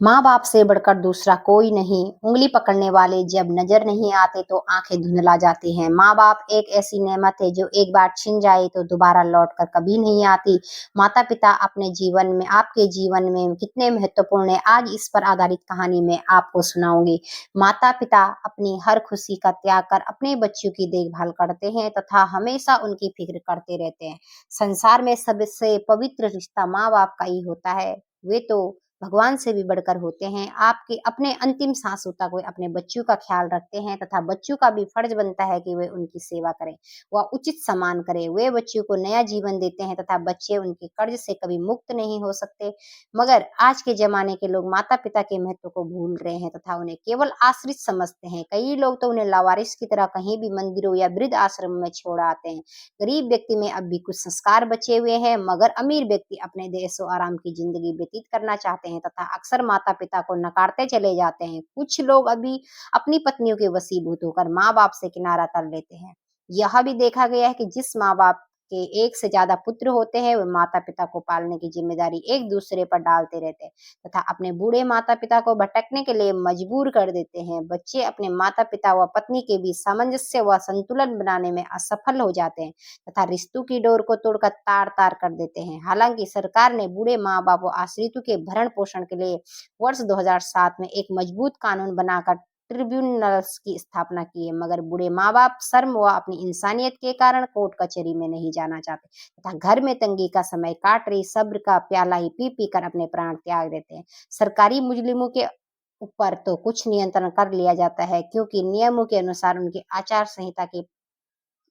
माँ बाप से बढ़कर दूसरा कोई नहीं, उंगली पकड़ने वाले जब नजर नहीं आते तो आंखें धुंधला जाती हैं। माँ बाप एक ऐसी नेमत है जो एक बार छिन जाए तो दोबारा लौट कर कभी नहीं आती। माता पिता अपने जीवन में, आपके जीवन में कितने महत्वपूर्ण है, आज इस पर आधारित कहानी में आपको सुनाऊंगी। माता पिता अपनी हर खुशी का त्याग कर अपने बच्चों की देखभाल करते हैं तथा हमेशा उनकी फिक्र करते रहते हैं। संसार में सबसे पवित्र रिश्ता माँ बाप का ही होता है। वे तो भगवान से भी बढ़कर होते हैं। आपके अपने अंतिम सांसों तक वे अपने बच्चों का ख्याल रखते हैं तथा बच्चों का भी फर्ज बनता है कि वे उनकी सेवा करें, वह उचित सम्मान करें। वे बच्चों को नया जीवन देते हैं तथा बच्चे उनके कर्ज से कभी मुक्त नहीं हो सकते। मगर आज के ज़माने के लोग माता-पिता के महत्व को भूल रहे हैं तथा उन्हें केवल आश्रित समझते हैं। कई लोग तो उन्हें लावारिस की तरह कहीं भी मंदिरों या वृद्ध आश्रम में छोड़ आते हैं। गरीब व्यक्ति में अब भी कुछ संस्कार बचे हुए हैं, मगर अमीर व्यक्ति अपने ऐशो आराम की जिंदगी व्यतीत करना चाहते हैं तथा अक्सर माता पिता को नकारते चले जाते हैं। कुछ लोग अभी अपनी पत्नियों के वशीभूत होकर माँ बाप से किनारा कर लेते हैं। यह भी देखा गया है कि जिस माँ बाप के एक से ज्यादा पुत्र होते हैं, वे माता पिता को पालने की जिम्मेदारी एक दूसरे पर डालते रहते हैं तथा अपने बूढ़े माता पिता को भटकने के लिए मजबूर कर देते हैं। बच्चे अपने माता पिता व पत्नी के बीच सामंजस्य व संतुलन बनाने में असफल हो जाते हैं तथा रिश्तों की डोर को तोड़कर तार-तार कर देते हैं। हालांकि सरकार ने बूढ़े माँ-बाप व आश्रितों के भरण-पोषण के लिए वर्ष 2007 में एक मजबूत कानून बनाकर ट्रिब्यूनल्स की स्थापना की है, मगर बूढ़े माँ-बाप शर्म व अपनी इंसानियत के कारण कोर्ट कचहरी में नहीं जाना चाहते तथा घर में तंगी का समय काट रही सब्र का प्याला ही पी-पी कर अपने प्राण त्याग देते हैं। सरकारी मुजरिमों के ऊपर तो कुछ नियंत्रण कर लिया जाता है, क्योंकि नियमों के अनुसार उनकी आचार संहिता की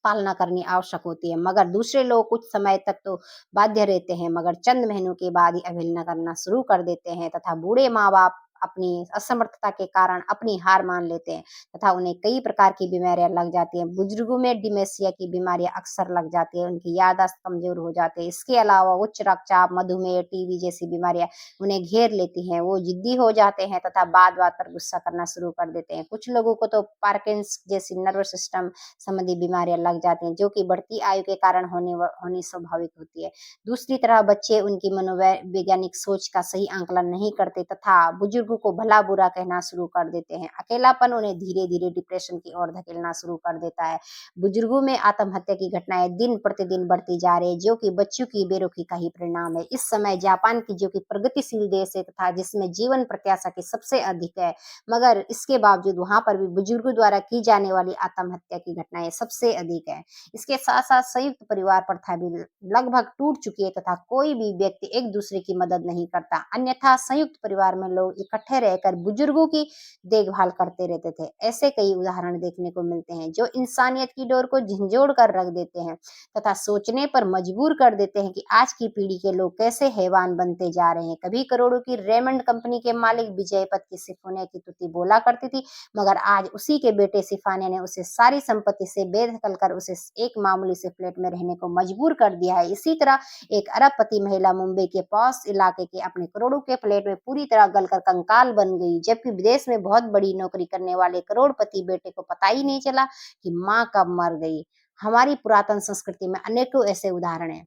पालना करनी आवश्यक होती है, मगर दूसरे लोग कुछ समय तक तो बाध्य रहते हैं, मगर चंद महीनों के बाद ही अवहेलना करना शुरू कर देते हैं तथा बूढ़े माँ बाप अपनी असमर्थता के कारण अपनी हार मान लेते हैं तथा उन्हें कई प्रकार की बीमारियां लग जाती हैं। बुजुर्गों में डिमेंशिया की बीमारियां अक्सर लग जाती है, उनकी याददाश्त कमजोर हो जाती है। इसके अलावा उच्च रक्तचाप, मधुमेह, टीबी जैसी बीमारियां उन्हें घेर लेती हैं। वो जिद्दी हो जाते हैं तथा बात बात पर गुस्सा करना शुरू कर देते हैं। कुछ लोगों को तो पार्किंस जैसी नर्वस सिस्टम संबंधी बीमारियां लग जाती हैं, जो कि बढ़ती आयु के कारण होनी स्वाभाविक होती है। दूसरी तरफ बच्चे उनकी मनोवैज्ञानिक सोच का सही आंकलन नहीं करते तथा बुजुर्गों को भला बुरा कहना शुरू कर देते हैं। अकेलापन उन्हें धीरे धीरे डिप्रेशन की ओर धकेलना शुरू कर देता है। बुजुर्गों में आत्महत्या की घटनाएं दिन प्रतिदिन बढ़ती जा रही है, जो कि बच्चों की बेरुखी का ही परिणाम है। इस समय जापान की, जो कि प्रगतिशील देश है तथा जिसमें जीवन प्रत्याशा की सबसे अधिक है, मगर इसके बावजूद वहां पर भी बुजुर्गों द्वारा की जाने वाली आत्महत्या की घटनाएं सबसे अधिक है। इसके साथ साथ संयुक्त परिवार प्रथा भी लगभग टूट चुकी है तथा कोई भी व्यक्ति एक दूसरे की मदद नहीं करता। अन्यथा संयुक्त परिवार में लोग इकट्ठे रहकर बुजुर्गों की देखभाल करते रहते थे। ऐसे कई उदाहरण देखने को मिलते हैं जो इंसानियत की डोर को झंझोड़ कर रख देते हैं तथा सोचने पर मजबूर कर देते हैं कि आज की पीढ़ी के लोग कैसे हैवान बनते जा रहे हैं। कभी करोड़ों की रेमंड कंपनी के मालिक विजय पथ की सिफोने की तुति बोला करती थी, मगर आज उसी के बेटे सिफाने ने उसे सारी संपत्ति से बेदखल कर उसे एक मामूली से फ्लैट में रहने को मजबूर कर दिया है। इसी तरह एक अरबपति महिला मुंबई के पॉश इलाके के अपने करोड़ों के फ्लैट में पूरी तरह गलकर कंकाल बन गई, जबकि विदेश में बहुत बड़ी नौकरी करने वाले करोड़पति बेटे को पता ही नहीं चला कि माँ कब मर गई। हमारी पुरातन संस्कृति में अनेकों ऐसे उदाहरण हैं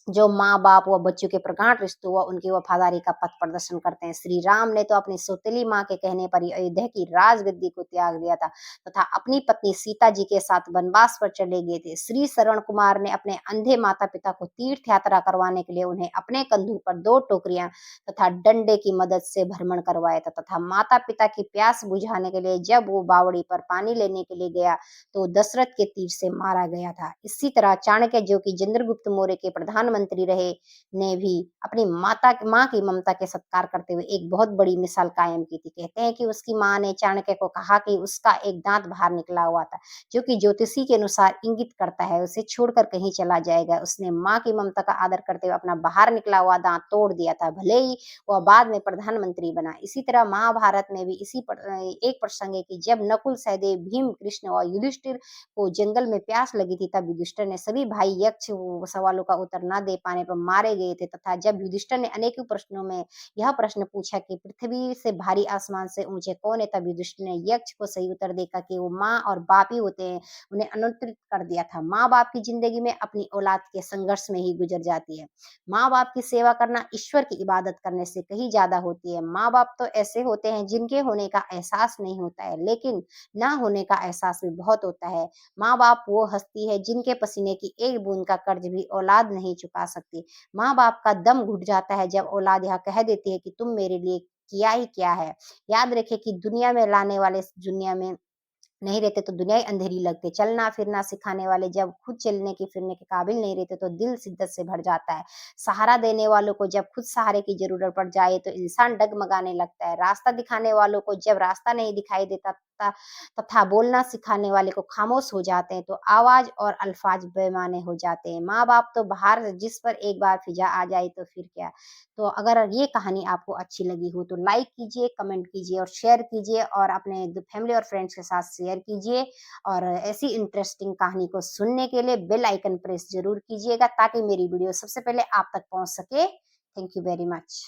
जो माँ-बाप व बच्चों के प्रगाढ़ रिश्तों व उनकी वफादारी का पथ प्रदर्शन करते हैं। श्री राम ने तो अपनी सौतेली माँ के कहने पर ही अयोध्या की राजगद्दी को त्याग दिया था तथा अपनी पत्नी सीता जी के साथ वनवास पर चले गए थे। श्री श्रवण कुमार ने अपने अंधे माता पिता को तीर्थ यात्रा करवाने के लिए उन्हें अपने कंधों पर 2 टोकरियां तथा डंडे की मदद से भ्रमण करवाया था तथा माता पिता की प्यास बुझाने के लिए जब वो बावड़ी पर पानी लेने के लिए गया तो दशरथ के तीर से मारा गया था। इसी तरह चाणक्य, जो कि चंद्रगुप्त मौर्य के प्रधानमंत्री रहे, ने भी अपनी माँ की ममता के सत्कार करते हुए एक बहुत बड़ी मिसाल कायम की थी। कहते हैं कि उसकी माँ ने चाणक्य को कहा कि उसका एक दांत बाहर निकला हुआ था, जो कि ज्योतिषी के अनुसार इंगित करता है उसे छोड़कर कहीं चला जाएगा। उसने माँ की ममता का आदर करते हुए अपना बाहर निकला हुआ दांत तोड़ दिया था, भले ही वह बाद में प्रधानमंत्री बना। इसी तरह महाभारत में भी एक प्रसंग है कि जब नकुल, सहदेव, भीम, कृष्ण और युधिष्ठिर को जंगल में प्यास लगी थी, तब युधिष्ठिर ने सभी भाई यक्ष सवालों का उत्तर न दे पाने पर मारे गए थे तथा जब युधिष्ठिर ने अनेकों प्रश्नों में यह प्रश्न पूछा कि पृथ्वी से भारी आसमान से ऊंचे कौन है, तब युधिष्ठिर ने यक्ष को सही उत्तर देकर कि वो माँ और बाप ही होते हैं, उन्हें अनुत्तरित कर दिया था। माँ बाप की जिंदगी में अपनी औलाद के संघर्ष में ही गुजर जाती है। माँ बाप की सेवा करना ईश्वर की इबादत करने से कहीं ज्यादा होती है। माँ बाप तो ऐसे होते हैं जिनके होने का एहसास नहीं होता है, लेकिन ना होने का एहसास भी बहुत होता है। माँ बाप वो हस्ती है जिनके पसीने की एक बूंद का कर्ज भी औलाद नहीं चुका सकती। माँ बाप का दम घुट जाता है जब औलाद यह कह देती है कि तुम मेरे लिए किया ही क्या है। याद रखें कि दुनिया में लाने वाले दुनिया में नहीं रहते तो दुनिया ही अंधेरी लगती। चलना फिरना सिखाने वाले जब खुद चलने की फिरने के काबिल नहीं रहते तो दिल शिद्दत से भर जाता है। सहारा देने वालों को जब खुद सहारे की जरूरत पड़ जाए तो इंसान डगमगाने लगता है। रास्ता दिखाने वालों को जब रास्ता नहीं दिखाई देता तथा बोलना सिखाने वाले को खामोश हो जाते हैं तो आवाज और अल्फाज बेमाने हो जाते हैं। माँ बाप तो बाहर जिस पर एक बार फिजा आ जाए तो फिर क्या। तो अगर ये कहानी आपको अच्छी लगी हो तो लाइक कीजिए, कमेंट कीजिए और शेयर कीजिए और अपने फैमिली और फ्रेंड्स के साथ शेयर कीजिए। और ऐसी इंटरेस्टिंग कहानी को सुनने के लिए बेल आइकन प्रेस जरूर कीजिएगा ताकि मेरी वीडियो सबसे पहले आप तक पहुंच सके। Thank you very much.